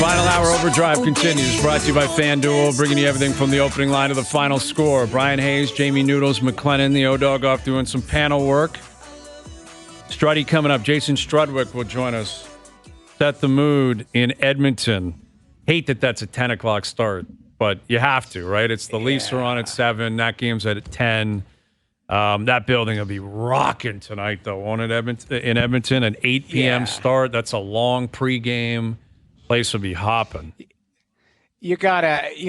Final hour overdrive continues. Brought to you by FanDuel, bringing you everything from the opening line to the final score. Brian Hayes, Jamie Noodles, McLennan, the O-Dog off doing some panel work. Struddy coming up. Jason Strudwick will join us. Set the mood in Edmonton. Hate that that's a 10 o'clock start, but you have to, right? It's the Leafs are on at 7. That game's at 10. That building will be rocking tonight, though, won't it, in Edmonton? An 8 p.m. start. That's a long pregame. Place will be hopping. You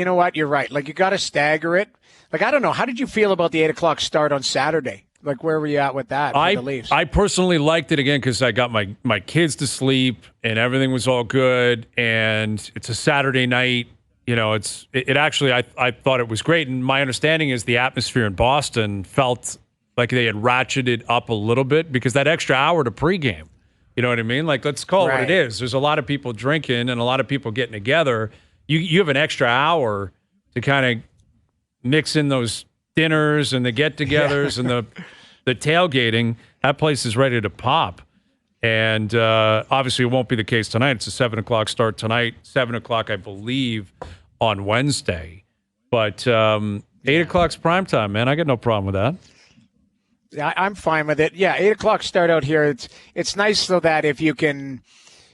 know what? You're right. Like, you gotta stagger it. Like, I don't know. How did you feel about the 8 o'clock start on Saturday? Like, where were you at with that for the Leafs? I personally liked it, again, because I got my kids to sleep and everything was all good. And it's a Saturday night. You know, it actually, I thought it was great. And my understanding is the atmosphere in Boston felt like they had ratcheted up a little bit because that extra hour to pregame. You know what I mean? Like, let's call it what it is. There's a lot of people drinking and a lot of people getting together. You have an extra hour to kind of mix in those dinners and the get-togethers and the tailgating. That place is ready to pop. And obviously it won't be the case tonight. It's a 7 o'clock start tonight, 7 o'clock, I believe, on Wednesday. But 8 o'clock's prime time, man. I got no problem with that. Yeah, I'm fine with it. Yeah, 8 o'clock start out here. It's nice so that if you can,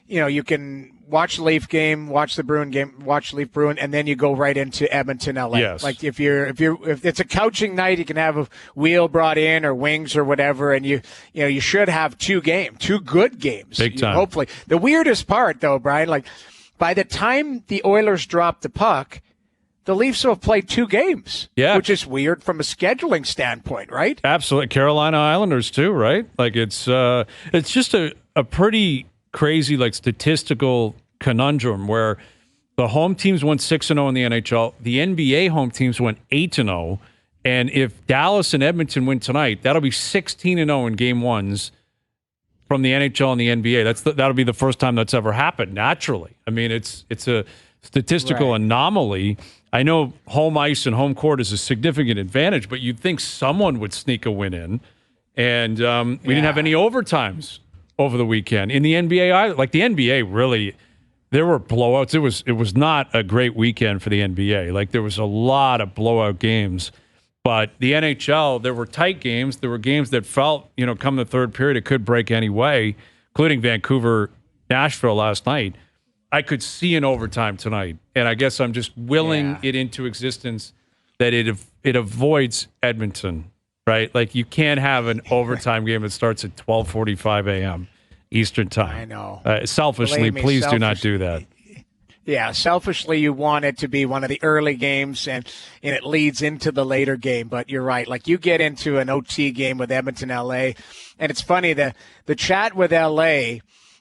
you can watch the Leaf game, watch the Bruin game, watch Leaf Bruin, and then you go right into Edmonton, LA. Yes. Like if it's a couching night, you can have a wheel brought in or wings or whatever, and you should have two good games. Big time. Hopefully. The weirdest part, though, Brian, like by the time the Oilers drop the puck, the Leafs will have played 2 games, which is weird from a scheduling standpoint, right? Absolutely. Carolina Islanders too, right? Like it's just a pretty crazy statistical conundrum where the home teams went 6-0 in the NHL, the NBA home teams went 8-0, and if Dallas and Edmonton win tonight, that'll be 16-0 in game ones from the NHL and the NBA. That'll be the first time that's ever happened. Naturally, I mean it's a statistical anomaly. I know home ice and home court is a significant advantage, but you'd think someone would sneak a win in. And we didn't have any overtimes over the weekend. In the NBA, the NBA really, there were blowouts. It was not a great weekend for the NBA. Like, there was a lot of blowout games. But the NHL, there were tight games. There were games that felt, come the third period, it could break any way, including Vancouver-Nashville last night. I could see an overtime tonight, and I guess I'm just willing it into existence that it avoids Edmonton, right? Like, you can't have an overtime game that starts at 12:45 a.m. Eastern time. I know. Selfishly, please do not do that. Yeah, selfishly, you want it to be one of the early games, and it leads into the later game. But you're right. Like, you get into an OT game with Edmonton, LA, and it's funny, the chat with LA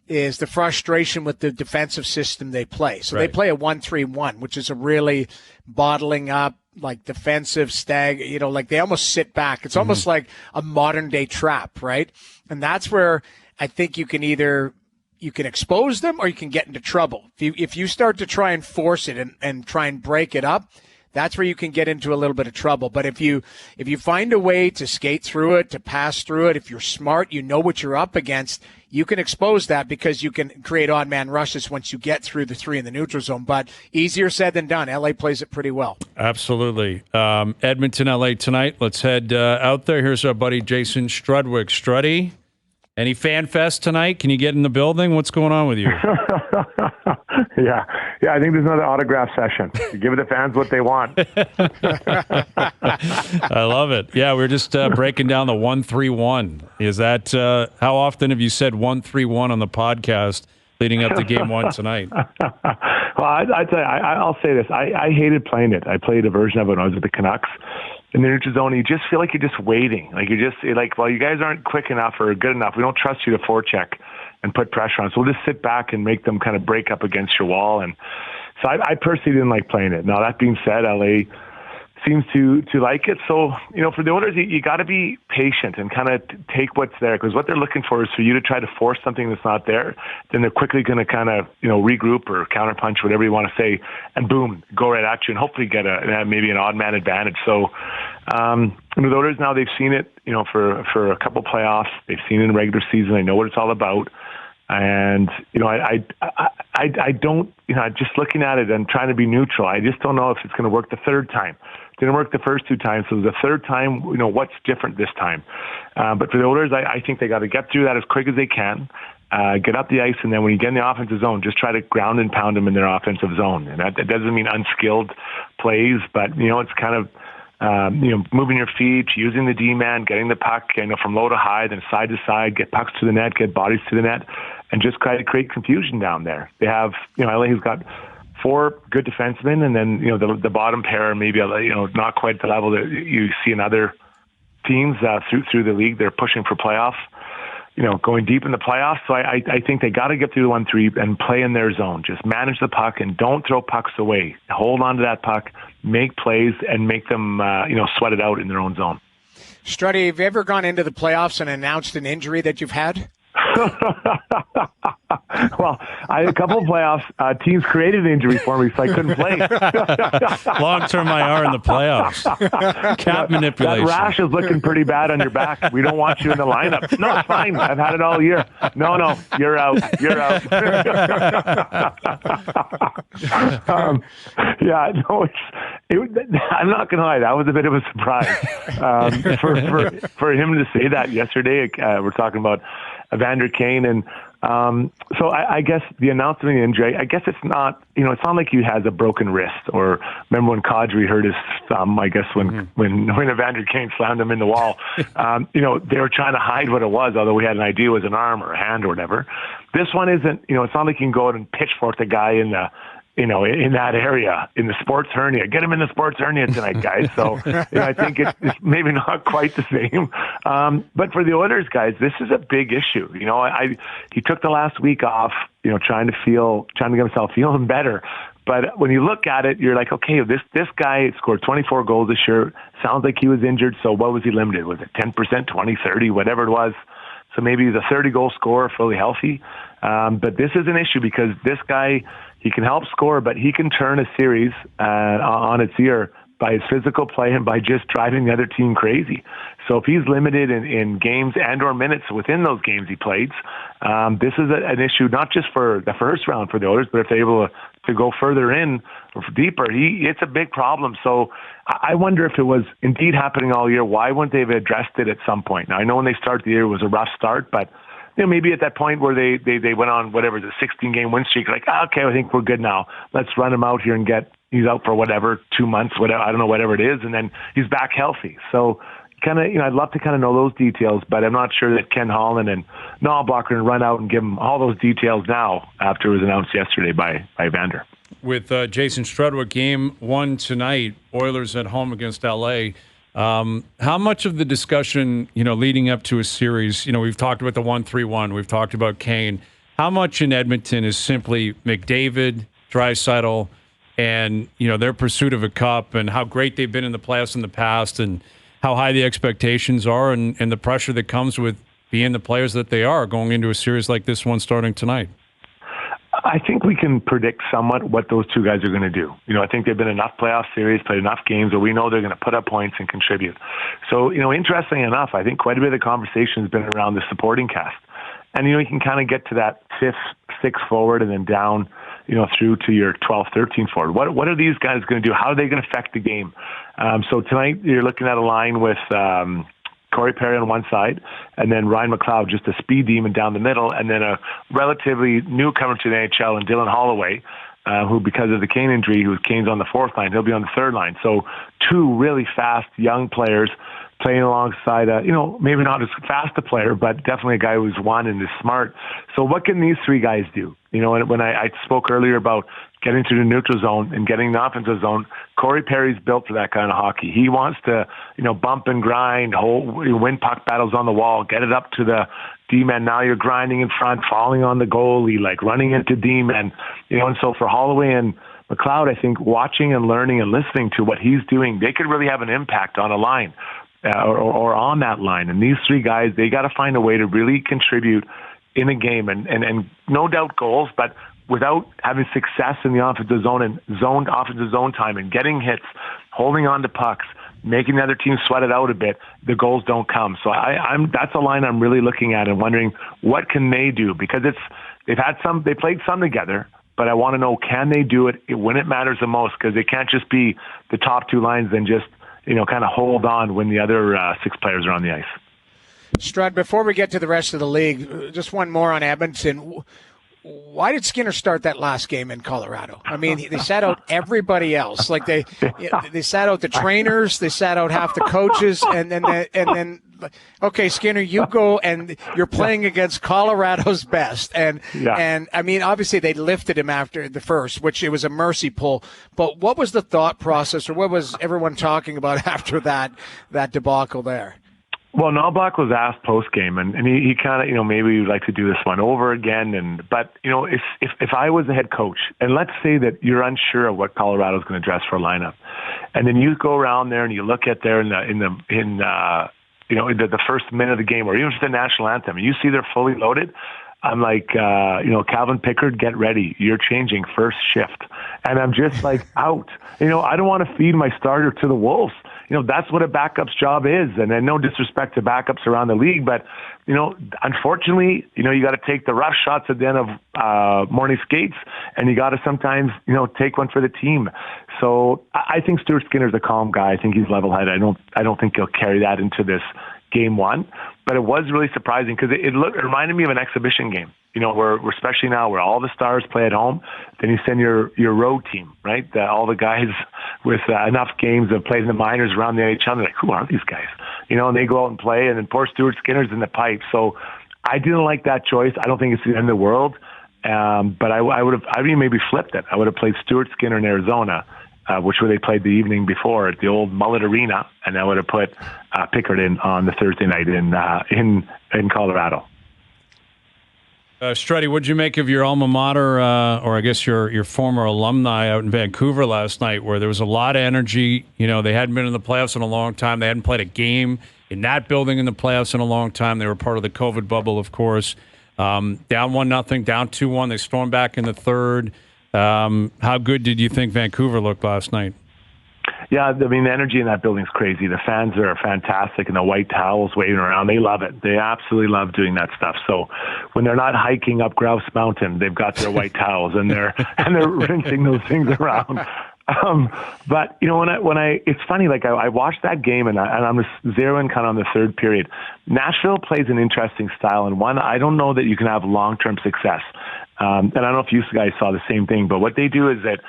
is the frustration with the defensive system they play. So they play a 1-3-1, which is a really bottling up, defensive stag, they almost sit back. It's almost like a modern day trap, right? And that's where I think you can expose them or you can get into trouble. If you start to try and force it and try and break it up, that's where you can get into a little bit of trouble. But if you find a way to skate through it, to pass through it, if you're smart, you know what you're up against, you can expose that because you can create odd man rushes once you get through the 3 in the neutral zone. But easier said than done. LA plays it pretty well. Absolutely. Edmonton, LA tonight. Let's head out there. Here's our buddy Jason Strudwick. Struddy, any fan fest tonight? Can you get in the building? What's going on with you? Yeah, I think there's another autograph session. You give the fans what they want. I love it. Yeah, we're just breaking down the 1-3-1. Is that how often have you said 1-3-1 on the podcast leading up to game 1 tonight? Well, I tell you, I'll say this. I hated playing it. I played a version of it when I was with the Canucks. In the neutral zone, you just feel like you're just waiting. Well, you guys aren't quick enough or good enough. We don't trust you to forecheck and put pressure on. So we'll just sit back and make them kind of break up against your wall. And so I personally didn't like playing it. Now, that being said, LA seems to like it. So, for the Oilers, you got to be patient and kind of take what's there, because what they're looking for is for you to try to force something that's not there. Then they're quickly going to kind of, regroup or counterpunch, whatever you want to say, and boom, go right at you and hopefully get maybe an odd man advantage. So, the Oilers now, they've seen it, for a couple playoffs. They've seen it in regular season. They know what it's all about. And, I don't, just looking at it and trying to be neutral, I just don't know if it's going to work the third time. Didn't work the first two times, so the third time, what's different this time? But for the Oilers, I think they got to get through that as quick as they can, get up the ice, and then when you get in the offensive zone, just try to ground and pound them in their offensive zone. And that doesn't mean unskilled plays, but, it's kind of, moving your feet, using the D-man, getting the puck, from low to high, then side to side, get pucks to the net, get bodies to the net, and just try to create confusion down there. They have, LA has got 4 good defensemen, and then, the bottom pair, maybe, not quite the level that you see in other teams through the league. They're pushing for playoffs, going deep in the playoffs. So I think they got to get through the 1-3 and play in their zone. Just manage the puck and don't throw pucks away. Hold on to that puck, make plays, and make them, sweat it out in their own zone. Struddy, have you ever gone into the playoffs and announced an injury that you've had? Well, a couple of playoffs, teams created an injury for me, so I couldn't play. Long-term IR in the playoffs. Cap manipulation. That rash is looking pretty bad on your back. We don't want you in the lineup. No, it's fine. I've had it all year. No, you're out. You're out. I'm not going to lie. That was a bit of a surprise for him to say that yesterday. We're talking about Evander Kane, and so I guess the announcement of the injury, I guess it's not, it's not like he has a broken wrist, or remember when Kadri hurt his thumb, I guess when Evander Kane slammed him in the wall, they were trying to hide what it was, although we had an idea it was an arm or a hand or whatever. This one isn't, it's not like you can go out and pitchfork the guy in the, in that area, in the sports hernia. Get him in the sports hernia tonight, guys. So I think it's maybe not quite the same. But for the Oilers, guys, this is a big issue. He took the last week off, trying to get himself feeling better. But when you look at it, you're like, okay, this guy scored 24 goals this year. Sounds like he was injured. So what was he limited? Was it 10%, 20, 30, whatever it was? So maybe he's a 30-goal scorer, fully healthy. But this is an issue because this guy, he can help score, but he can turn a series on its ear by his physical play and by just driving the other team crazy. So if he's limited in games and or minutes within those games he played, this is an issue not just for the first round for the Oilers, but if they're able to go further in or deeper, it's a big problem. So I wonder if it was indeed happening all year, why wouldn't they have addressed it at some point? Now, I know when they start the year it was a rough start, but maybe at that point where they went on whatever, the 16-game win streak, like, okay, I think we're good now. Let's run him out here and he's out for whatever, 2 months, whatever, I don't know, whatever it is, and then he's back healthy. So kind of, I'd love to kind of know those details, but I'm not sure that Ken Holland and Knoblauch are going to run out and give him all those details now after it was announced yesterday by Evander. With Jason Strudwick, game 1 tonight, Oilers at home against LA. How much of the discussion, leading up to a series, we've talked about the 1-3-1, we've talked about Kane. How much in Edmonton is simply McDavid, Draisaitl, and, their pursuit of a cup and how great they've been in the playoffs in the past and how high the expectations are and the pressure that comes with being the players that they are going into a series like this one starting tonight? I think we can predict somewhat what those two guys are going to do. I think they've been enough playoff series, played enough games where we know they're going to put up points and contribute. So, interestingly enough, I think quite a bit of the conversation has been around the supporting cast. And, you can kind of get to that 5th, 6th forward and then down, through to your 12th, 13th forward. What are these guys going to do? How are they going to affect the game? So tonight you're looking at a line with Corey Perry on one side, and then Ryan McLeod, just a speed demon down the middle, and then a relatively newcomer to the NHL, and Dylan Holloway, who, because of the Kane injury, Kane's on the 4th line, he'll be on the 3rd line. So 2 really fast young players playing alongside, maybe not as fast a player, but definitely a guy who's won and is smart. So what can these 3 guys do? When I spoke earlier about getting to the neutral zone and getting the offensive zone, Corey Perry's built for that kind of hockey. He wants to, bump and grind, win puck battles on the wall, get it up to the D-man. Now you're grinding in front, falling on the goalie, like running into D-man. And so for Holloway and McLeod, I think watching and learning and listening to what he's doing, they could really have an impact on a line or on that line. And these 3 guys, they got to find a way to really contribute in a game and no doubt goals, but without having success in the offensive zone and offensive zone time and getting hits, holding on to pucks, making the other team sweat it out a bit, the goals don't come. So that's a line I'm really looking at and wondering what can they do, because they played some together, but I want to know, can they do it when it matters the most? Because they can't just be the top two lines and just, kind of hold on when the other 6 players are on the ice. Strud, before we get to the rest of the league, just one more on Edmonton. Why did Skinner start that last game in Colorado? I mean, they sat out everybody else. Like they sat out the trainers, they sat out half the coaches, and then okay, Skinner, you go, and you're playing against Colorado's best. And I mean, obviously they lifted him after the first, which it was a mercy pull. But what was the thought process, or what was everyone talking about after that debacle there? Well, Knoblauch was asked post-game, and he kind of, maybe you'd like to do this one over again. But if I was the head coach, and let's say that you're unsure of what Colorado's going to dress for a lineup, and then you go around there and you look at there in the first minute of the game, or even just the national anthem, and you see they're fully loaded, I'm like, Calvin Pickard, get ready. You're changing first shift. And I'm just like, out. I don't want to feed my starter to the wolves. That's what a backup's job is. And then no disrespect to backups around the league, but, unfortunately, you got to take the rough shots at the end of morning skates, and you got to sometimes, take one for the team. So I think Stuart Skinner's a calm guy. I think he's level-headed. I don't think he'll carry that into this game one, but it was really surprising because it reminded me of an exhibition game, where especially now where all the stars play at home, then you send your road team, right? All the guys with enough games have played in the minors around the NHL. They're like, who are these guys? And they go out and play, and then poor Stuart Skinner's in the pipe. So I didn't like that choice. I don't think it's the end of the world, but I would have maybe flipped it. I would have played Stuart Skinner in Arizona, which where they played the evening before at the old Mullet Arena, and I would have put Pickard in on the Thursday night in Colorado. Struddy, what'd you make of your alma mater, or I guess your former alumni out in Vancouver last night, where there was a lot of energy? They hadn't been in the playoffs in a long time. They hadn't played a game in that building in the playoffs in a long time. They were part of the COVID bubble, of course. Down 1-0, down 2-1. They stormed back in the third. How good did you think Vancouver looked last night? Yeah, I mean, the energy in that building's crazy. The fans are fantastic, and the white towels waving around. They love it. They absolutely love doing that stuff. So when they're not hiking up Grouse Mountain, they've got their white towels, and they're rinsing those things around. But when I it's funny, like I watched that game, and I'm just zeroing kind of on the third period. Nashville plays an interesting style, and one I don't know that you can have long-term success. And I don't know if you guys saw the same thing, but what they do is that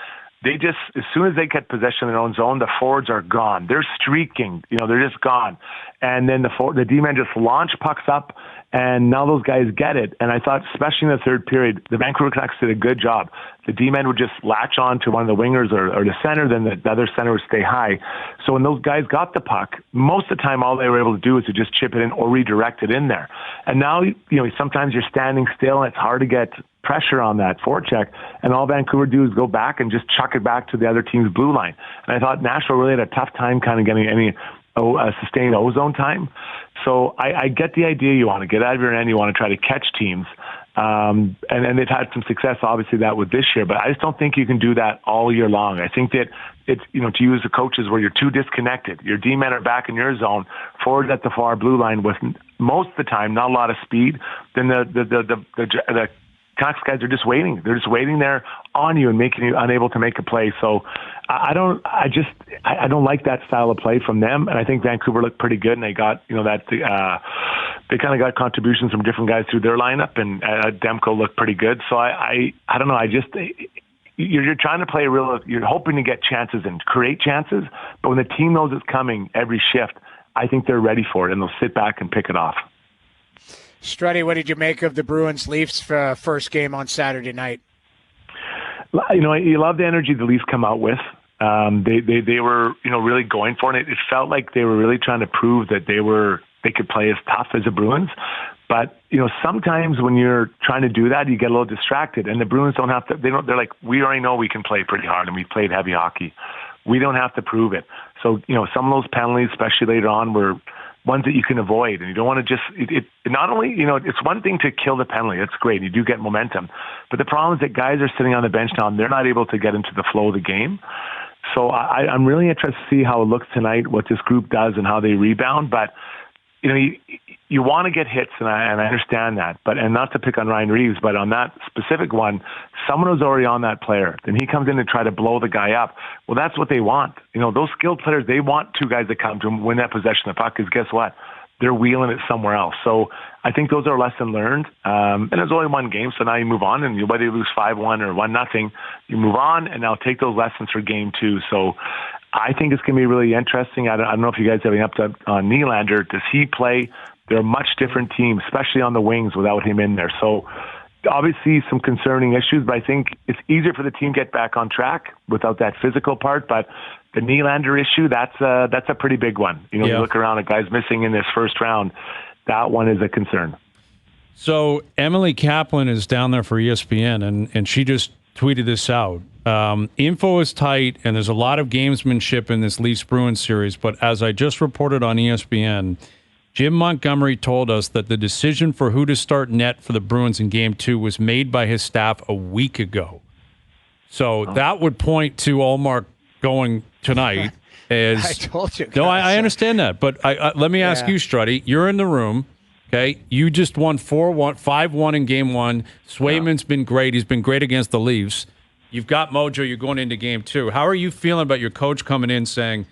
they just, as soon as they get possession of their own zone, the forwards are gone. They're streaking, they're just gone. And then the D-men just launch pucks up, and now those guys get it. And I thought, especially in the third period, the Vancouver Canucks did a good job. The D-men would just latch on to one of the wingers or the center, then the other center would stay high. So when those guys got the puck, most of the time all they were able to do was to just chip it in or redirect it in there. And now, sometimes you're standing still, and it's hard to get pressure on that forecheck, and all Vancouver do is go back and just chuck it back to the other team's blue line. And I thought Nashville really had a tough time kind of getting any sustained ozone time. So I get the idea. You want to get out of your end. You want to try to catch teams. And they've had some success, obviously, that with this year. But I just don't think you can do that all year long. I think that it's, to use the coaches where you're too disconnected. Your D-men are back in your zone, forward at the far blue line with most of the time not a lot of speed. Then the Canucks guys are just waiting. They're just waiting there on you and making you unable to make a play. So I don't like that style of play from them. And I think Vancouver looked pretty good, and they got, they kind of got contributions from different guys through their lineup, and Demko looked pretty good. So I don't know. You're trying to play you're hoping to get chances and create chances, but when the team knows it's coming every shift, I think they're ready for it, and they'll sit back and pick it off. Struddy, what did you make of the Bruins-Leafs first game on Saturday night? You love the energy the Leafs come out with. They were, really going for it. It felt like they were really trying to prove that they could play as tough as the Bruins. But, sometimes when you're trying to do that, you get a little distracted. And the Bruins don't have to, they're like, we already know we can play pretty hard, and we played heavy hockey. We don't have to prove it. So, some of those penalties, especially later on, were ones that you can avoid, and you don't want to just, it not only, it's one thing to kill the penalty. That's great. You do get momentum. But the problem is that guys are sitting on the bench now, and they're not able to get into the flow of the game. So I'm really interested to see how it looks tonight, what this group does and how they rebound. But, you want to get hits, and I understand that. And not to pick on Ryan Reeves, but on that specific one, someone who's already on that player, then he comes in to try to blow the guy up. Well, that's what they want. Those skilled players, they want two guys to come to them, win that possession of the puck, because guess what? They're wheeling it somewhere else. So I think those are lesson learned. And there's only one game, so now you move on, and whether you lose 5-1 or 1-0, you move on, and now take those lessons for game two. So I think it's going to be really interesting. I don't know if you guys have any update on Nylander. Does he play? They're a much different team, especially on the wings without him in there. So obviously some concerning issues, but I think it's easier for the team to get back on track without that physical part. But the Nylander issue, that's a pretty big one. You look around at guys missing in this first round. That one is a concern. So Emily Kaplan is down there for ESPN, and she just tweeted this out. Info is tight, and there's a lot of gamesmanship in this Leafs-Bruins series, but as I just reported on ESPN, Jim Montgomery told us that the decision for who to start net for the Bruins in Game 2 was made by his staff a week ago. So that would point to Ullmark going tonight. As, I told you. No, I understand that, but let me ask you, Struddy. You're in the room. Okay, you just won 5-1 in Game 1. Swayman's been great. He's been great against the Leafs. You've got mojo. You're going into Game 2. How are you feeling about your coach coming in saying,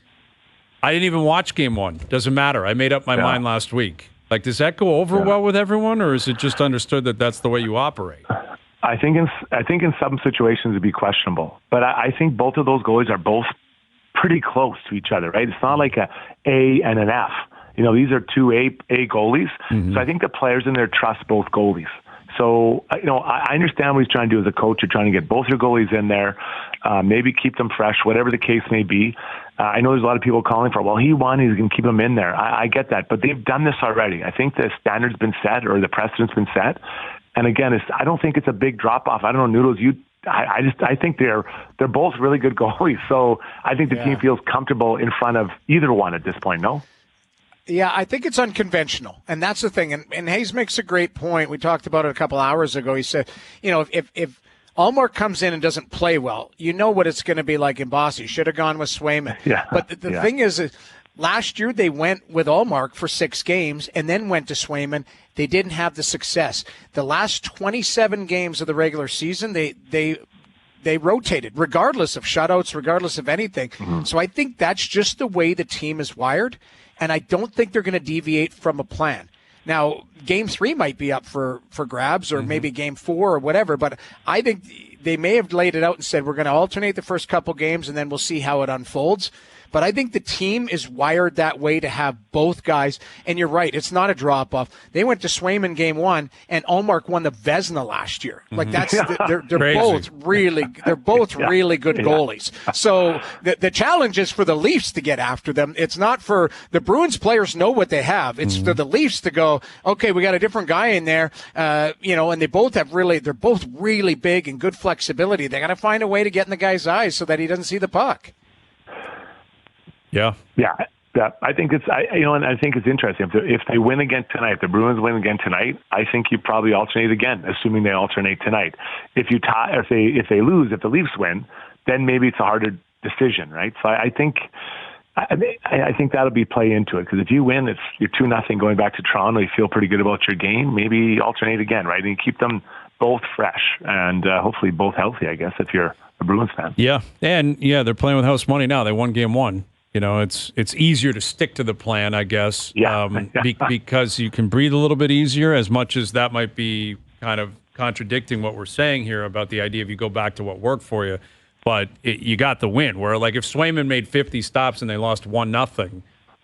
I didn't even watch Game 1. Doesn't matter. I made up my mind last week. Like, does that go over well with everyone, or is it just understood that that's the way you operate? I think in some situations it'd be questionable, but I think both of those goalies are both pretty close to each other, right? It's not like a and an F. These are two A goalies. Mm-hmm. So I think the players in there trust both goalies. So, I understand what he's trying to do as a coach. You're trying to get both your goalies in there, maybe keep them fresh, whatever the case may be. I know there's a lot of people calling for, he won, he's going to keep them in there. I get that, but they've done this already. I think the standard's been set, or the precedent's been set. And again, I don't think it's a big drop-off. I don't know, Noodles, I think they're both really good goalies. So I think the team feels comfortable in front of either one at this point, no? Yeah, I think it's unconventional, and that's the thing. And Hayes makes a great point. We talked about it a couple hours ago. He said, if Ullmark comes in and doesn't play well, you know what it's going to be like in Boston. Should have gone with Swayman. Yeah. But the thing is, last year they went with Ullmark for 6 games and then went to Swayman. They didn't have the success. The last 27 games of the regular season, they rotated, regardless of shutouts, regardless of anything. Mm-hmm. So I think that's just the way the team is wired. And I don't think they're going to deviate from a plan. Now, Game 3 might be up for grabs, or maybe Game 4 or whatever, but I think they may have laid it out and said, we're going to alternate the first couple games, and then we'll see how it unfolds. But I think the team is wired that way to have both guys. And you're right, it's not a drop-off. They went to Swayman Game 1, and Ullmark won the Vezina last year. Like, that's they're both really really good goalies. So the challenge is for the Leafs to get after them. It's not for the Bruins players know what they have. It's for the Leafs to go, okay, we got a different guy in there, and they're both really big and good flexibility. They got to find a way to get in the guy's eyes so that he doesn't see the puck. Yeah. I think and I think it's interesting. If they win again tonight, if the Bruins win again tonight, I think you probably alternate again, assuming they alternate tonight. If you tie, if they lose, if the Leafs win, then maybe it's a harder decision, right? So I think that'll be play into it, because if you win, you're 2-0 going back to Toronto. You feel pretty good about your game. Maybe alternate again, right? And you keep them both fresh and hopefully both healthy, I guess, if you're a Bruins fan. Yeah, and they're playing with house money now. They won Game 1. It's easier to stick to the plan, I guess, because you can breathe a little bit easier, as much as that might be kind of contradicting what we're saying here about the idea of you go back to what worked for you. But you got the win, where, like, if Swayman made 50 stops and they lost 1-0,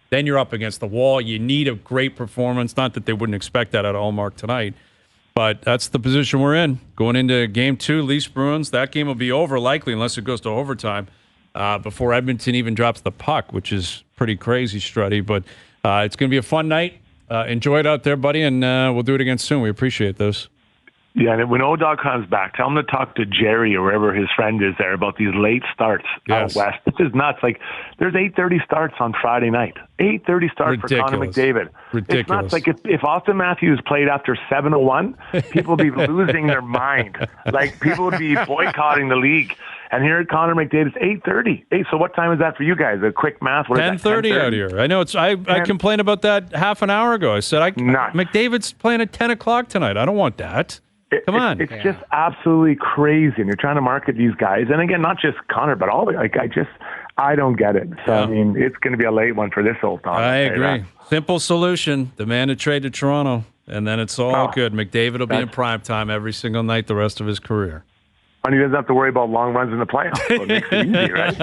then you're up against the wall. You need a great performance. Not that they wouldn't expect that out of Ullmark tonight, but that's the position we're in. Going into Game 2, Leafs-Bruins, that game will be over likely unless it goes to overtime. Before Edmonton even drops the puck, which is pretty crazy, Struddy. But it's going to be a fun night. Enjoy it out there, buddy, and we'll do it again soon. We appreciate this. Yeah, and when O-Dog comes back, tell him to talk to Jerry or wherever his friend is there about these late starts out west. This is nuts. Like, there's 8:30 starts on Friday night. 8:30 starts for Connor McDavid. Ridiculous. It's nuts. Like, if Austin Matthews played after 7:01, people would be losing their mind. Like, people would be boycotting the league. And here at Connor McDavid, it's 8:30. Hey, so what time is that for you guys? A quick math. What is that, 10:30 out here. I know it's. I complained about that half an hour ago. I said, McDavid's playing at 10 o'clock tonight. I don't want that. Come on. It's just absolutely crazy. And you're trying to market these guys. And again, not just Connor, but all the, I don't get it. So, I mean, it's going to be a late one for this old Tom. I agree. Simple solution. Demand a trade to Toronto. And then it's all good. McDavid will be in prime time every single night the rest of his career. And he doesn't have to worry about long runs in the playoffs. So it makes it easy, right?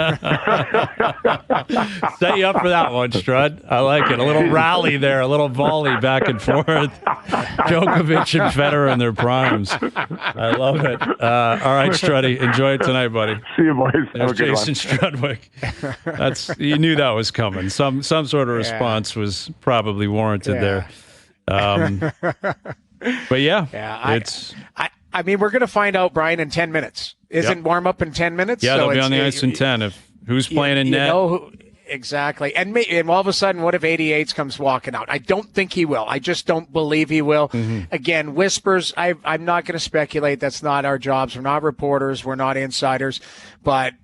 Set you up for that one, Strud. I like it. A little rally there, a little volley back and forth. Djokovic and Federer in their primes. I love it. All right, Struddy. Enjoy it tonight, buddy. See you, boys. There's Jason Strudwick. You knew that was coming. Some sort of response was probably warranted there. But I mean, we're going to find out, Brian, in 10 minutes. Isn't warm up in 10 minutes? Yeah, they'll be on the ice in 10. Who's playing in net? Exactly. And all of a sudden, what if 88 comes walking out? I don't think he will. I just don't believe he will. Mm-hmm. Again, whispers, I'm not going to speculate. That's not our jobs. We're not reporters. We're not insiders. But,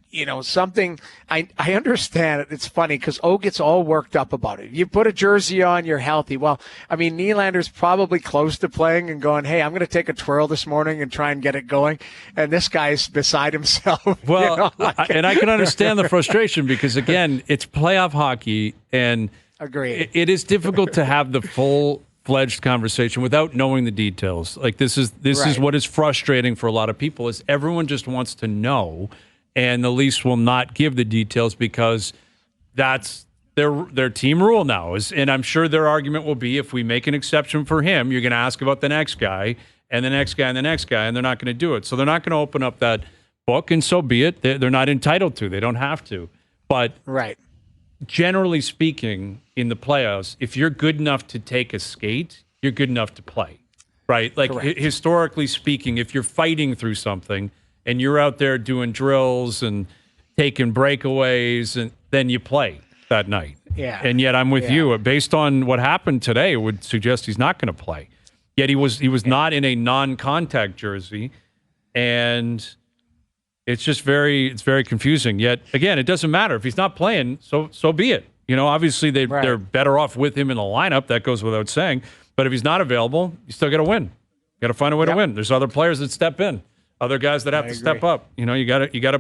something I understand. It's funny because O gets all worked up about it. You put a jersey on, you're healthy. Well, I mean, Nylander's probably close to playing and going, hey, I'm going to take a twirl this morning and try and get it going. And this guy's beside himself. Well, and I can understand the frustration because, again, it's playoff hockey. And agreed. It is difficult to have the full-fledged conversation without knowing the details. Like this is what is frustrating for a lot of people is everyone just wants to know. And the Leafs will not give the details because that's their team rule now. And I'm sure their argument will be if we make an exception for him, you're going to ask about the next guy and the next guy and the next guy, and they're not going to do it. So they're not going to open up that book, and so be it. They're not entitled to. They don't have to. But generally speaking, in the playoffs, if you're good enough to take a skate, you're good enough to play, right? Like historically speaking, if you're fighting through something, and you're out there doing drills and taking breakaways, and then you play that night. Yeah. And yet I'm with you. Based on what happened today, it would suggest he's not going to play. Yet he was not in a non-contact jersey, and it's just very confusing. Yet again, it doesn't matter if he's not playing. So be it. Obviously they're better off with him in the lineup. That goes without saying. But if he's not available, you still got to win. You got to find a way to win. There's other players that step in. Other guys that have to step up. You got to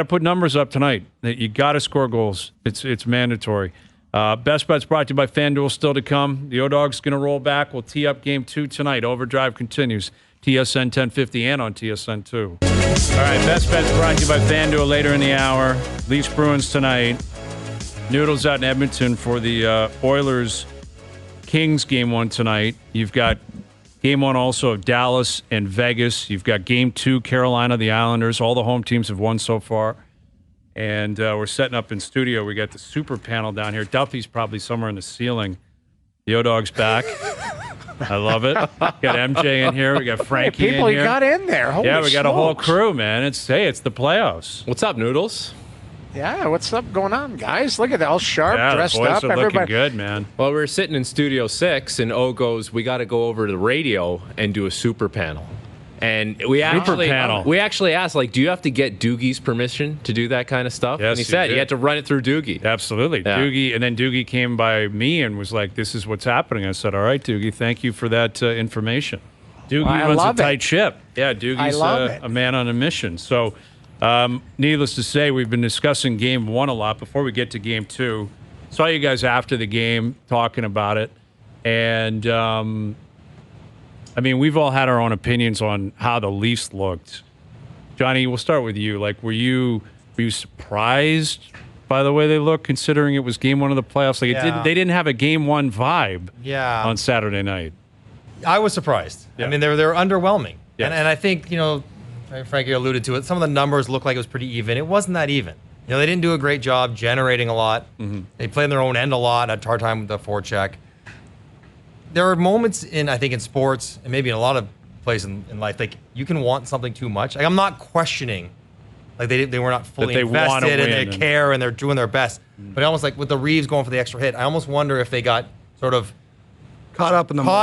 put numbers up tonight. You got to score goals. It's mandatory. Best Bets brought to you by FanDuel. Still to come. The O-Dog's going to roll back. We'll tee up Game 2 tonight. Overdrive continues. TSN 1050 and on TSN 2. All right, Best Bets brought to you by FanDuel later in the hour. Leafs Bruins tonight. Noodles out in Edmonton for the Oilers Kings Game 1 tonight. You've got Game 1 also of Dallas and Vegas. You've got Game 2, Carolina, the Islanders. All the home teams have won so far. And we're setting up in studio. We got the super panel down here. Duffy's probably somewhere in the ceiling. The O-Dog's back. I love it. Got MJ in here. We got Frankie in here. People you got in there. Holy we got a whole crew, man. It's the playoffs. What's up, Noodles? Yeah, what's up going on, guys? Look at that, all sharp, dressed the boys up. Are looking good, man. Well, we're sitting in Studio 6, and O goes, we got to go over to the radio and do a super panel. And we actually asked, do you have to get Doogie's permission to do that kind of stuff? Yes, and he said you had to run it through Doogie. Absolutely. Yeah. Doogie came by me and was like, this is what's happening. I said, all right, Doogie, thank you for that information. Doogie runs a tight ship. Yeah, Doogie's a man on a mission. So, needless to say, we've been discussing Game 1 a lot. Before we get to Game 2, saw you guys after the game talking about it. And, we've all had our own opinions on how the Leafs looked. Johnny, we'll start with you. Were you surprised by the way they looked, considering it was Game 1 of the playoffs? They didn't have a Game 1 vibe on Saturday night. I was surprised. Yeah. They were underwhelming. Yes. And I think, Frankie alluded to it, some of the numbers looked like it was pretty even. It wasn't that even. They didn't do a great job generating a lot. Mm-hmm. They played in their own end a lot, had a hard time with the forecheck. There are moments in sports, and maybe in a lot of places in life, you can want something too much. I'm not questioning, they were not fully invested and they care and they're doing their best. Mm-hmm. But almost with the Reeves going for the extra hit, I almost wonder if they got sort of caught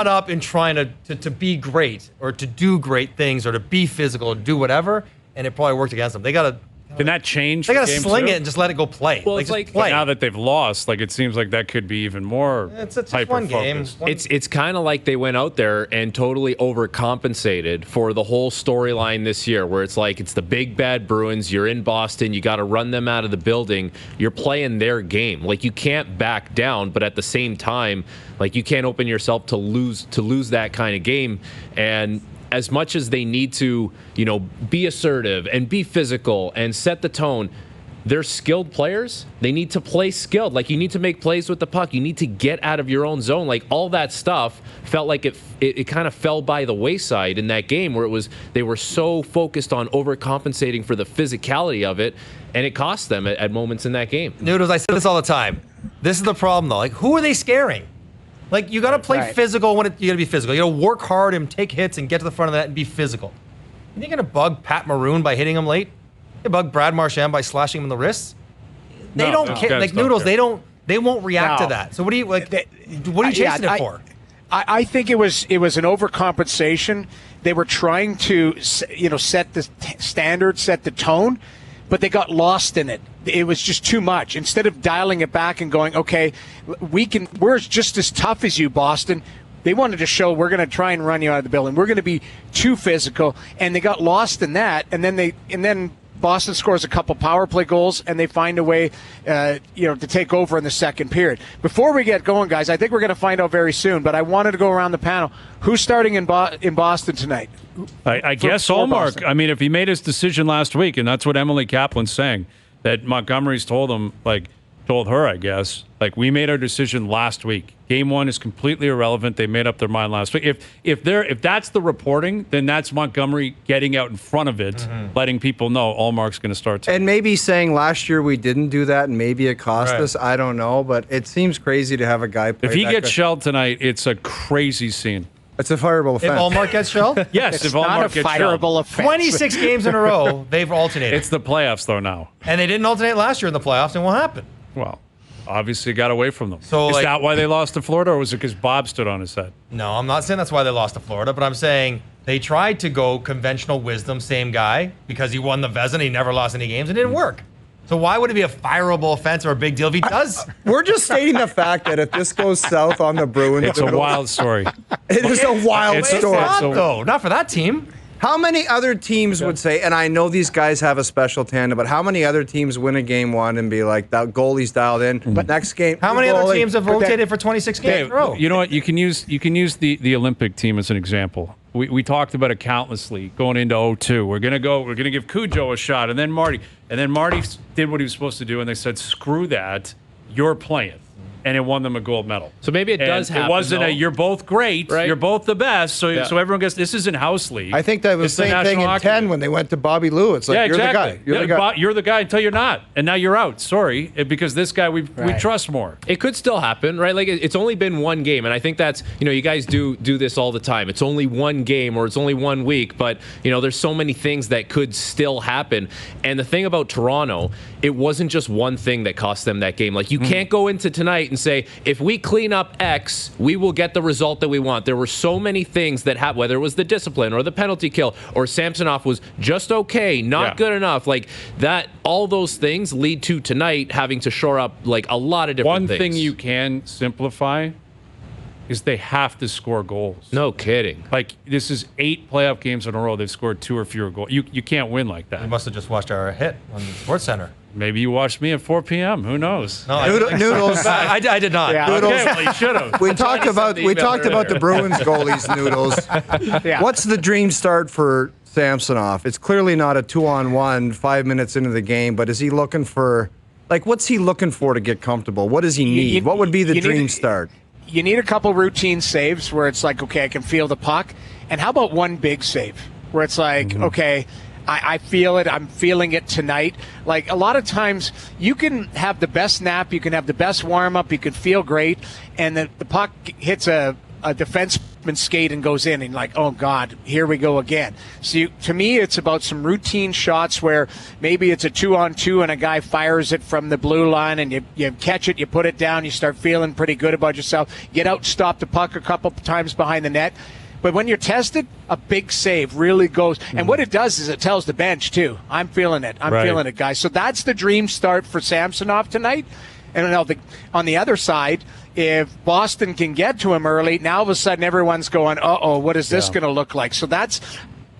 up in trying to be great or to do great things or to be physical or do whatever, and it probably worked against them. They got to. Can that change? They got to game sling two? it and just let it go play. Well, like, it's just like play. Now that they've lost, like it seems like that could be even more It's just one game. hyper-focused. It's kind of like they went out there and totally overcompensated for the whole storyline this year, where it's like it's the big bad Bruins. You're in Boston. You got to run them out of the building. You're playing their game. Like you can't back down, but at the same time, like you can't open yourself to lose that kind of game. And as much as they need to, be assertive and be physical and set the tone, they're skilled players. They need to play skilled. Like, you need to make plays with the puck. You need to get out of your own zone. Like, all that stuff felt like it kind of fell by the wayside in that game, where they were so focused on overcompensating for the physicality of it, and it cost them at moments in that game. Noodles, I say this all the time. This is the problem, though. Like, who are they scaring? Like, you got to play physical when you got to be physical. You got to work hard and take hits and get to the front of that and be physical. You think you're going to bug Pat Maroon by hitting him late? You bug Brad Marchand by slashing him in the wrists? They don't care. Like, Noodles, they won't react to that. So what are you chasing it for? I think it was an overcompensation. They were trying to, set the standard, set the tone, but they got lost in it. It was just too much. Instead of dialing it back and going, okay, we're just as tough as you, Boston. They wanted to show we're going to try and run you out of the building. We're going to be too physical, and they got lost in that. And then Boston scores a couple power play goals, and they find a way, to take over in the second period. Before we get going, guys, I think we're going to find out very soon. But I wanted to go around the panel. Who's starting in Boston tonight? I guess Ullmark. I mean, if he made his decision last week, and that's what Emily Kaplan's saying, that Montgomery's told her, I guess, like, we made our decision last week. Game one is completely irrelevant. They made up their mind last week. If that's the reporting, then that's Montgomery getting out in front of it, letting people know Ullmark's going to start tonight. And maybe saying last year we didn't do that, and maybe it cost us. I don't know, but it seems crazy to have a guy play. If he gets shelled tonight, it's a crazy scene. It's a fireable offense. If Ullmark gets shelled? Yes, it's if not Ullmark a gets fireable shelled. offense. 26 games in a row, they've alternated. It's the playoffs, though, now. And they didn't alternate last year in the playoffs, and what happened? Well, obviously got away from them. So, is like, that why they lost to Florida, or was it because Bob stood on his head? No, I'm not saying that's why they lost to Florida, but I'm saying they tried to go conventional wisdom, same guy, because he won the Vezina, he never lost any games, and it didn't work. So why would it be a fireable offense or a big deal if he does? We're just stating the fact that if this goes south on the Bruins, It's a wild story. It is a wild story. Not for that team. How many other teams would say, and I know these guys have a special tandem, but how many other teams win a game one and be like, that goalie's dialed in, but next game, how many other teams have rotated for 26 games in a row? You know what? You can use the Olympic team as an example. We talked about it countlessly going into 0-2. We're gonna give Cujo a shot, and then Marty did what he was supposed to do, and they said, screw that, you're playing. And it won them a gold medal. So maybe it does happen. It wasn't though. you're both great, right? You're both the best. So everyone gets, this isn't house league. I think that was the same thing in 10 when they went to Bobby Lou. It's like, you're the guy. You're the guy until you're not. And now you're out. Sorry. Because this guy we trust more. It could still happen, right? Like, it's only been one game. And I think that's, you guys do this all the time. It's only one game or it's only 1 week. But, there's so many things that could still happen. And the thing about Toronto, it wasn't just one thing that cost them that game. Like, you can't go into tonight and say, if we clean up X, we will get the result that we want. There were so many things that happened, whether it was the discipline or the penalty kill or Samsonov was just okay, not good enough. Like that, all those things lead to tonight having to shore up like a lot of different things. One thing you can simplify is they have to score goals. No kidding. Like, this is 8 playoff games in a row. They've scored 2 or fewer goals. You can't win like that. You must have just watched our hit on the Sports Center. Maybe you watched me at 4 p.m. Who knows? No, Noodles. I did not. Yeah. Noodles. Okay, well, you should have. We talked about the Bruins goalies, Noodles. Yeah. What's the dream start for Samsonov? It's clearly not a 2-on-1 5 minutes into the game, but is he looking for, like, what's he looking for to get comfortable? What does he need? What would be the dream start? You need a couple routine saves where it's like, okay, I can feel the puck. And how about one big save where it's like, okay, I feel it. I'm feeling it tonight. Like, a lot of times you can have the best nap, you can have the best warm-up, you can feel great, and the puck hits a defenseman's skate and goes in, and like, oh, God, here we go again. So to me, it's about some routine shots where maybe it's a 2-on-2 and a guy fires it from the blue line, and you catch it, you put it down, you start feeling pretty good about yourself. Get out, stop the puck a couple times behind the net. But when you're tested, a big save really goes. And what it does is it tells the bench, too. I'm feeling it. I'm feeling it, guys. So that's the dream start for Samsonov tonight. And on the other side, if Boston can get to him early, now all of a sudden everyone's going, uh-oh, what is this going to look like? So that's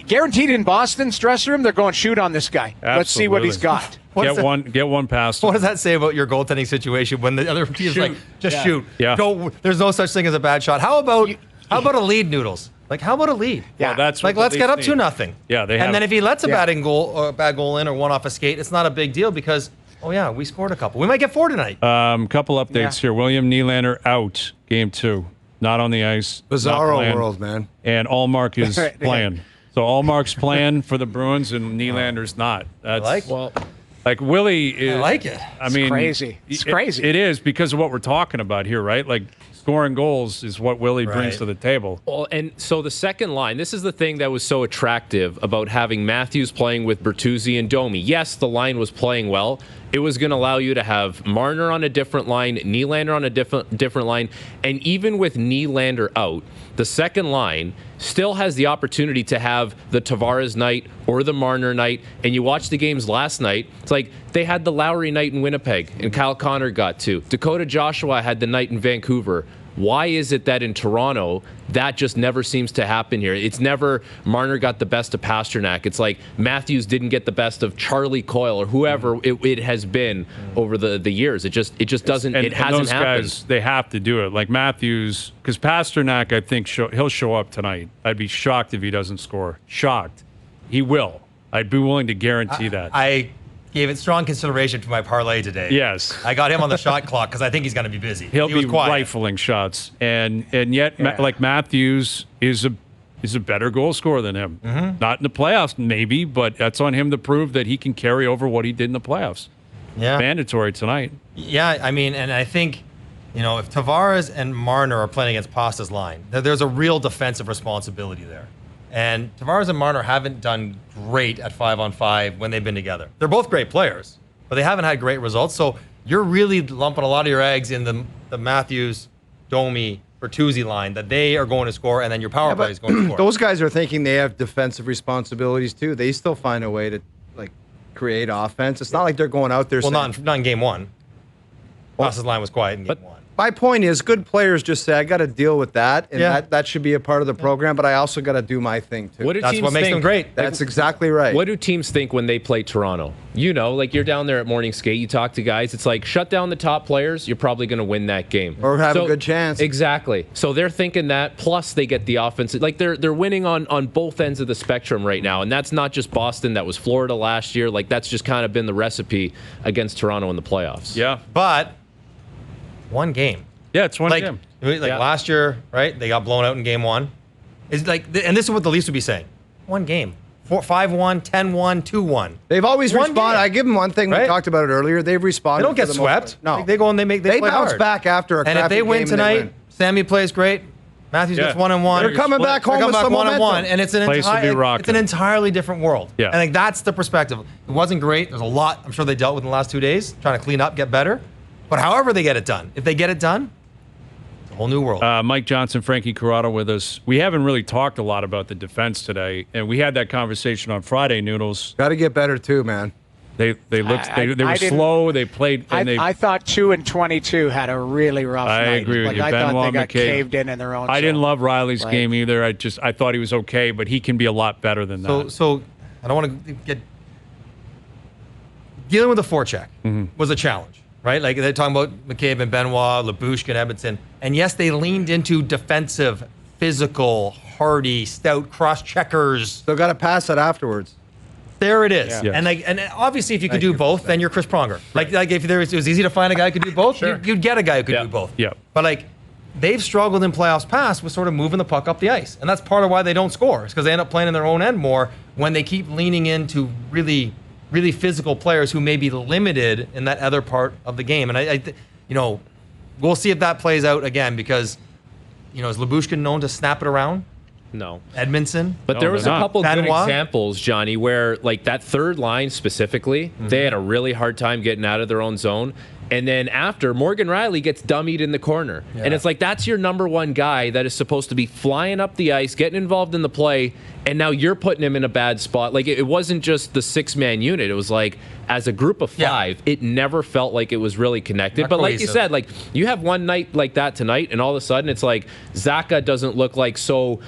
guaranteed in Boston's dressing room. They're going, shoot on this guy. Absolutely. Let's see what he's got. Get one past him. What does that say about your goaltending situation when the other team's like, just shoot? Yeah. There's no such thing as a bad shot. How about a lead, Noodles? Like, how about a lead? Yeah, well, that's like, let's get up 2-0. Yeah, they have. And then if he lets a bad goal in or one off a skate, it's not a big deal because, we scored a couple. We might get 4 tonight. Couple updates here. William Nylander out game 2, not on the ice. Bizarro world, man. And Ullmark is playing. So Ullmark's playing for the Bruins and Nylander's not. That's like Willie is, I like it. I mean, crazy. It's crazy. It is because of what we're talking about here, right? Like scoring goals is what Willie brings to the table. Well, and so the second line, this is the thing that was so attractive about having Matthews playing with Bertuzzi and Domi. Yes, the line was playing well. It was going to allow you to have Marner on a different line, Nylander on a different line, and even with Nylander out, the second line still has the opportunity to have the Tavares night or the Marner night. And you watch the games last night, it's like they had the Lowry night in Winnipeg, and Kyle Connor got 2. Dakota Joshua had the night in Vancouver. Why is it that in Toronto, that just never seems to happen here? It's never Marner got the best of Pasternak. It's like Matthews didn't get the best of Charlie Coyle or whoever it has been over the years. It just doesn't. It hasn't those happened. Guys, they have to do it. Like Matthews, because Pasternak, I think he'll show up tonight. I'd be shocked if he doesn't score. Shocked. He will. I'd be willing to guarantee that. I gave it strong consideration for my parlay today. Yes. I got him on the shot clock because I think he's going to be busy. He'll be rifling shots. And yet, like Matthews is a better goal scorer than him. Mm-hmm. Not in the playoffs, maybe, but that's on him to prove that he can carry over what he did in the playoffs. Yeah. Mandatory tonight. Yeah, I mean, and I think, if Tavares and Marner are playing against Pasta's line, there's a real defensive responsibility there. And Tavares and Marner haven't done great at 5-on-5 when they've been together. They're both great players, but they haven't had great results. So you're really lumping a lot of your eggs in the Matthews, Domi, Bertuzzi line that they are going to score, and then your power play is going to score. Those guys are thinking they have defensive responsibilities too. They still find a way to create offense. It's not like they're going out there. Well, not in game 1. Pasta's line was quiet in game 1. My point is, good players just say, I got to deal with that, and that should be a part of the program, but I also got to do my thing, too. That's what makes them great. That's exactly right. What do teams think when they play Toronto? Like you're down there at morning skate, you talk to guys, it's like, shut down the top players, you're probably going to win that game. Or have a good chance. Exactly. So they're thinking that, plus they get the offense. Like they're winning on both ends of the spectrum right now, and that's not just Boston, that was Florida last year. Like that's just kind of been the recipe against Toronto in the playoffs. Yeah. But one game. Yeah, it's one game. Last year, right? They got blown out in game 1. It's like, and this is what the Leafs would be saying. One game. 5-1, 10-1, 2-1. They've always responded. I give them one thing. Right? We talked about it earlier. They've responded. They don't get swept. No. They go and they play bounce hard. back after a crappy game. And if they win tonight, Sammy plays great. Matthews gets 1-1. They're coming back home with some momentum. 1-1, and it's an entirely different world. Yeah. And I think that's the perspective. It wasn't great. There's a lot I'm sure they dealt with in the last 2 days, trying to clean up, get better. But however they get it done, if they get it done, it's a whole new world. Mike Johnson, Frankie Corrado with us. We haven't really talked a lot about the defense today, and we had that conversation on Friday, Noodles. Got to get better too, man. They were slow. They played. And I thought 2 and 22 had a really rough night. I agree with you. I Benoit thought they got McCabe. caved in their own. I didn't love Riley's game either. I thought he was okay, but he can be a lot better than that. So I don't want to get dealing with the forecheck was a challenge, right? Like they're talking about McCabe and Benoit, Labushkin, Edmondson, and yes, they leaned into defensive, physical, hardy, stout cross checkers. Still got to pass it afterwards. There it is. Yeah. And obviously, if you could do both, then you're Chris Pronger. Like if it was easy to find a guy who could do both, you'd get a guy who could do both. Yeah. But they've struggled in playoffs past with sort of moving the puck up the ice, and that's part of why they don't score. It's because they end up playing in their own end more when they keep leaning into really, really physical players who may be limited in that other part of the game. And we'll see if that plays out again because, is Labushkin known to snap it around? No. Edmondson? But there was a couple good Benoit? examples, Johnny, where that third line specifically, they had a really hard time getting out of their own zone. And then after, Morgan Rielly gets dummied in the corner. Yeah. And it's like, that's your number one guy that is supposed to be flying up the ice, getting involved in the play, and now you're putting him in a bad spot. Like, it wasn't just the six-man unit. It was like, as a group of five, it never felt like it was really connected. Not but cohesive. like you said, like, you have one night like that tonight, and all of a sudden it's like Zaka doesn't look like so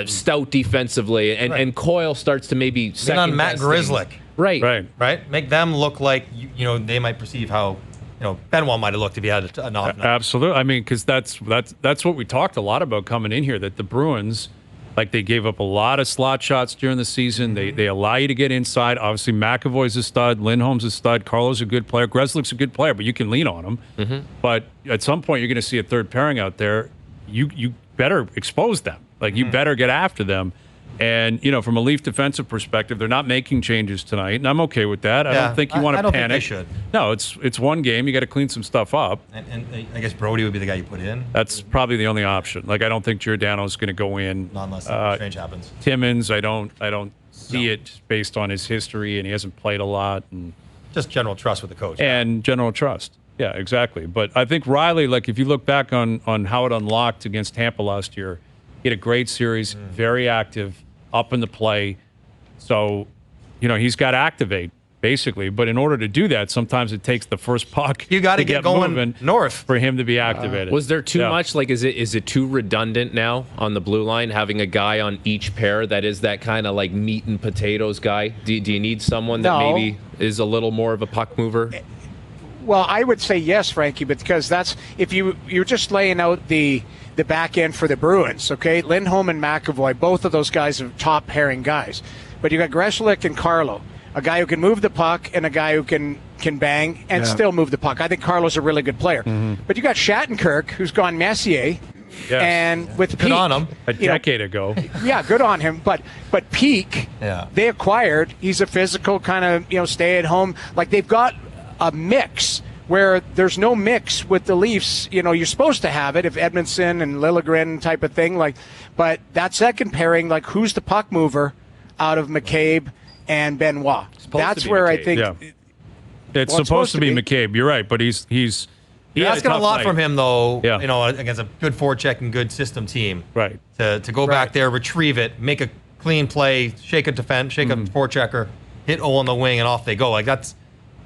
stout defensively, and Coyle starts to maybe second on Matt Grzelcyk. Right. Make them look like, they might perceive how, Benoit might have looked if he had an off night. Absolutely. I mean, because that's what we talked a lot about coming in here, that the Bruins, like, they gave up a lot of slot shots during the season. They allow you to get inside. Obviously, McAvoy's a stud. Lindholm's a stud. Carlo's a good player. Grzelcyk's a good player, but you can lean on him. Mm-hmm. But at some point, you're going to see a third pairing out there. You better expose them. Like, you better get after them. And, from a Leaf defensive perspective, they're not making changes tonight, and I'm okay with that. I don't think you want to panic. Think they should. No, it's one game. You got to clean some stuff up. And I guess Brody would be the guy you put in. That's probably the only option. Like, I don't think Giordano's going to go in. Not unless something strange happens. Timmins, I don't see it based on his history, and he hasn't played a lot. And just general trust with the coach. And general trust. Yeah, exactly. But I think Rielly, like, if you look back on how it unlocked against Tampa last year, he had a great series, very active, up in the play. So, he's got to activate, basically. But in order to do that, sometimes it takes the first puck. You got to get going moving north for him to be activated. Was there too much? Like, is it too redundant now on the blue line, having a guy on each pair that is that kind of like meat and potatoes guy? Do you need someone that maybe is a little more of a puck mover? Well, I would say yes, Frankie, because that's if you're just laying out the back end for the Bruins, okay? Lindholm and McAvoy, both of those guys are top pairing guys. But you got Grzelcyk and Carlo, a guy who can move the puck and a guy who can bang and still move the puck. I think Carlo's a really good player. Mm-hmm. But you got Shattenkirk, who's gone Messier, and with good Peak, on him a decade ago. Yeah, good on him. But Peak, they acquired. He's a physical kind of stay at home. Like, they've got a mix where there's no mix with the Leafs. You're supposed to have it if Edmondson and Liljegren type of thing. But that second pairing, like, who's the puck mover out of McCabe and Benoit? That's where McCabe. I think it's supposed to be McCabe. You're right, but he's You're asking a lot from him, though. Yeah. Against a good forecheck and good system team. Right. To go back there, retrieve it, make a clean play, shake a defense, shake a forechecker, hit O on the wing, and off they go. Like, that's.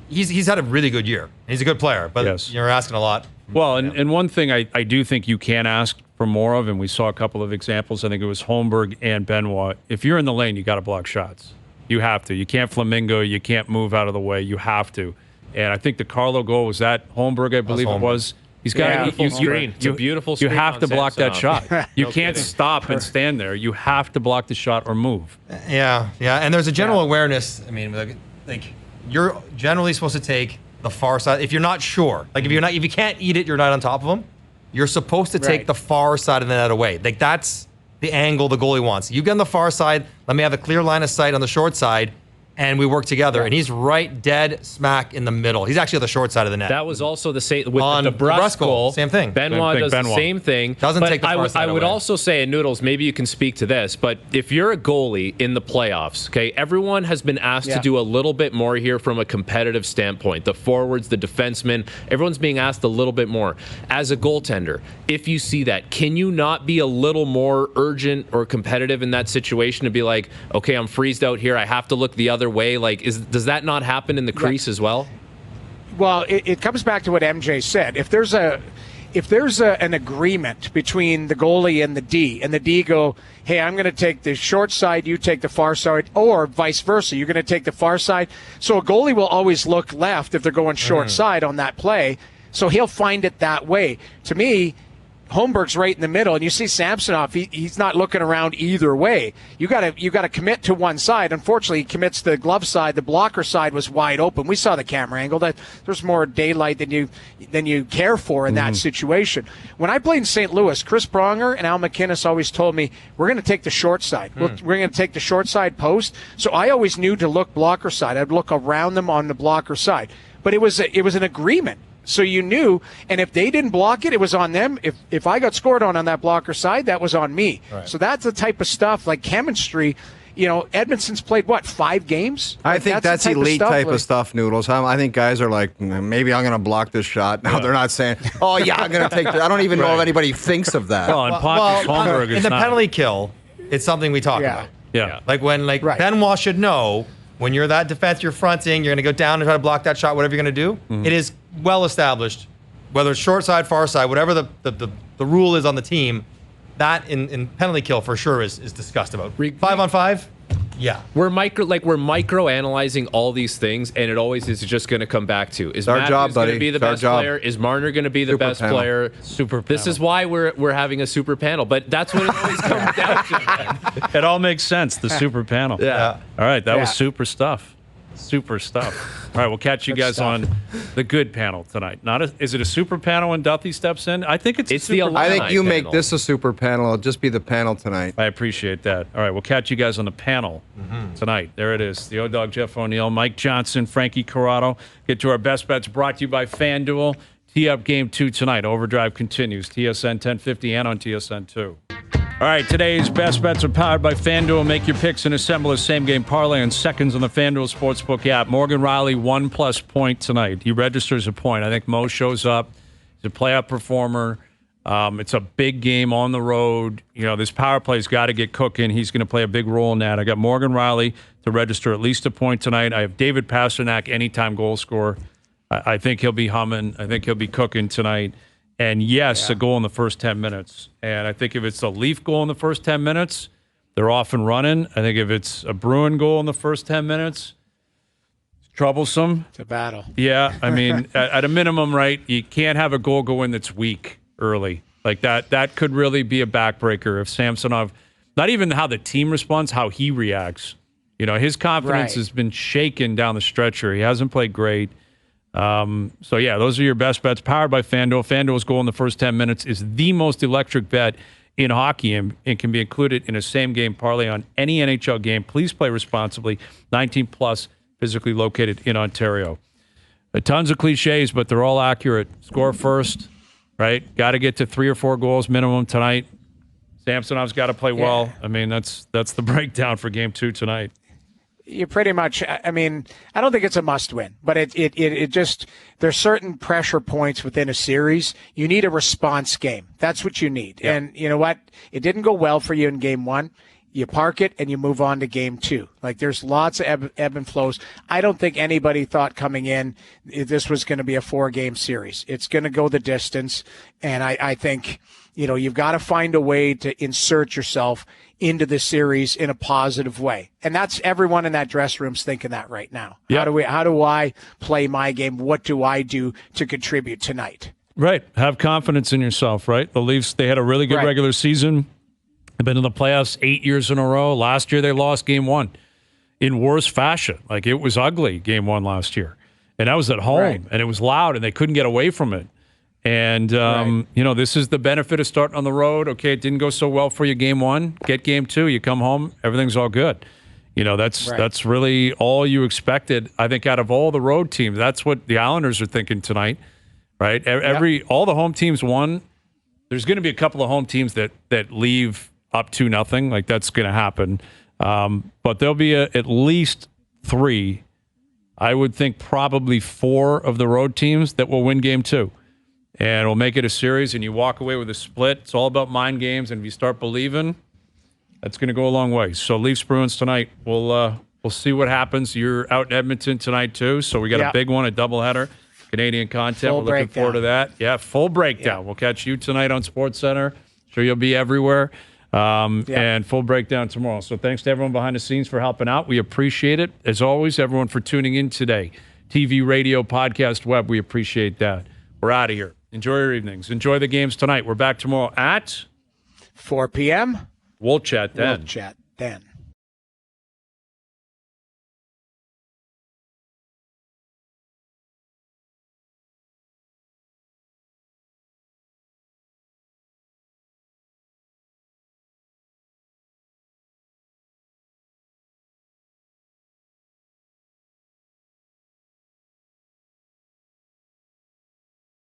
He's had a really good year. He's a good player, but you're asking a lot. Well, and one thing I do think you can ask for more of, and we saw a couple of examples. I think it was Holmberg and Benoit. If you're in the lane, you got to block shots. You have to. You can't flamingo. You can't move out of the way. You have to. And I think the Carlo goal was that Holmberg, I believe it was. He's got a screen. It's a beautiful screen. You have to block that Samsonov. shot. You can't stop and stand there. You have to block the shot or move. Yeah. And there's a general awareness. I mean, like you're generally supposed to take the far side if you're not sure. Like, if you can't eat it, you're not on top of them. You're supposed to take the far side of the net away. Like, that's the angle the goalie wants. You get on the far side. Let me have a clear line of sight on the short side. And we work together, and he's right dead smack in the middle. He's actually on the short side of the net. That was also the same with on the Brust goal. Same thing. Benoit does the same thing. Doesn't take the far side I would away. also say, and Noodles, maybe you can speak to this, but if you're a goalie in the playoffs, okay, everyone has been asked to do a little bit more here from a competitive standpoint. The forwards, the defensemen, everyone's being asked a little bit more. As a goaltender, if you see that, can you not be a little more urgent or competitive in that situation to be like, okay, I'm freezed out here, I have to look the other way? Like, does that not happen in the crease as well? Well, it comes back to what MJ said. If there's an agreement between the goalie and the D go, hey, I'm going to take the short side, you take the far side, or vice versa, you're going to take the far side. So a goalie will always look left if they're going short side on that play. So he'll find it that way. To me, Holmberg's right in the middle, and you see Samsonov. He's not looking around either way. You got to commit to one side. Unfortunately, he commits to the glove side. The blocker side was wide open. We saw the camera angle. That there's more daylight than you care for in that situation. When I played in St. Louis, Chris Pronger and Al McInnes always told me we're going to take the short side. We're going to take the short side post. So I always knew to look blocker side. I'd look around them on the blocker side. But it was an agreement. So you knew, and if they didn't block it, it was on them. If I got scored on that blocker side, that was on me. Right. So that's the type of stuff, like chemistry, Edmonton's played, 5 games? I think that's the elite type like, of stuff, Noodles. I think guys are like, maybe I'm going to block this shot. No, they're not saying, oh, yeah, I'm going to take this. I don't even know if anybody thinks of that. Well, and Pontus Holmberg is in the not. penalty kill, it's something we talk about. Yeah. Like when Benoit should know when you're that defense, you're fronting, you're going to go down and try to block that shot, whatever you're going to do. Mm-hmm. It is well established, whether it's short side, far side, whatever the rule is on the team, that in penalty kill for sure is discussed about. 5-on-5? Yeah. We're micro analyzing all these things, and it always is just going to come back to is our Matthews job, going to buddy. be the It's our best job. player? Is Marner going to be the Super best panel. player? This is why we're having a super panel, but that's what it always comes down to. It all makes sense. The super panel. Yeah. All right, that was Yeah. super stuff. Super stuff. All right, we'll catch you Good guys stuff. on the good panel tonight. Is it a super panel when Duthie steps in? I think it's It's a the super alumni I think you make panel. this a super panel. It'll just be the panel tonight. I appreciate that. All right, we'll catch you guys on the panel tonight. There it is. The O-Dog Jeff O'Neill, Mike Johnson, Frankie Corrado. Get to our best bets brought to you by FanDuel. Tee up game 2 tonight. Overdrive continues. TSN 1050 and on TSN 2. All right, today's best bets are powered by FanDuel. Make your picks and assemble a same-game parlay in seconds on the FanDuel Sportsbook app. Morgan Riley, 1+ point tonight. He registers a point. I think Mo shows up. He's a playoff performer. It's a big game on the road. This power play's got to get cooking. He's going to play a big role in that. I got Morgan Riley to register at least a point tonight. I have David Pastrnak, anytime goal scorer. I think he'll be humming. I think he'll be cooking tonight. And yes, a goal in the first 10 minutes. And I think if it's a Leaf goal in the first 10 minutes, they're off and running. I think if it's a Bruin goal in the first 10 minutes, it's troublesome. It's a battle. Yeah, I mean, at a minimum, right, you can't have a goal go in that's weak early. Like that could really be a backbreaker if Samsonov, not even how the team responds, how he reacts. His confidence Right. has been shaken down the stretcher. He hasn't played great. So, yeah, those are your best bets powered by FanDuel. FanDuel's goal in the first 10 minutes is the most electric bet in hockey and can be included in a same-game parlay on any NHL game. Please play responsibly. 19+, physically located in Ontario. Tons of cliches, but they're all accurate. Score first, right? Got to get to 3 or 4 goals minimum tonight. Samsonov's got to play well. I mean, that's the breakdown for Game 2 tonight. You pretty much, I mean, I don't think it's a must win, but it just, there's certain pressure points within a series. You need a response game. That's what you need. Yeah. And you know what? It didn't go well for you in Game 1. You park it and you move on to Game 2. Like, there's lots of ebb and flows. I don't think anybody thought coming in this was going to be a 4-game series. It's going to go the distance. And I think, you've got to find a way to insert yourself into the series in a positive way. And that's everyone in that dressing room's thinking that right now. Yeah. How do I play my game? What do I do to contribute tonight? Right. Have confidence in yourself, right? The Leafs, they had a really good Right. regular season. They've been in the playoffs 8 years in a row. Last year, they lost Game 1 in worse fashion. Like, it was ugly, Game 1 last year. And that was at home, Right. and it was loud, and they couldn't get away from it. And, this is the benefit of starting on the road. Okay, it didn't go so well for you Game 1. Get Game 2, you come home, everything's all good. That's really all you expected, I think, out of all the road teams. That's what the Islanders are thinking tonight, right? All the home teams won. There's going to be a couple of home teams that leave up 2-0. Like, that's going to happen. But there'll be at least 3, I would think probably 4 of the road teams that will win Game 2. And we'll make it a series, and you walk away with a split. It's all about mind games, and if you start believing, that's going to go a long way. So Leafs Bruins tonight. We'll see what happens. You're out in Edmonton tonight too, so we got a big one, a doubleheader, Canadian content. Full We're looking forward to that. Yeah, full breakdown. Yeah. We'll catch you tonight on SportsCenter. Sure, you'll be everywhere. And full breakdown tomorrow. So thanks to everyone behind the scenes for helping out. We appreciate it. As always, everyone for tuning in today. TV, radio, podcast, web. We appreciate that. We're out of here. Enjoy your evenings. Enjoy the games tonight. We're back tomorrow at 4 p.m. We'll chat then. We'll chat then.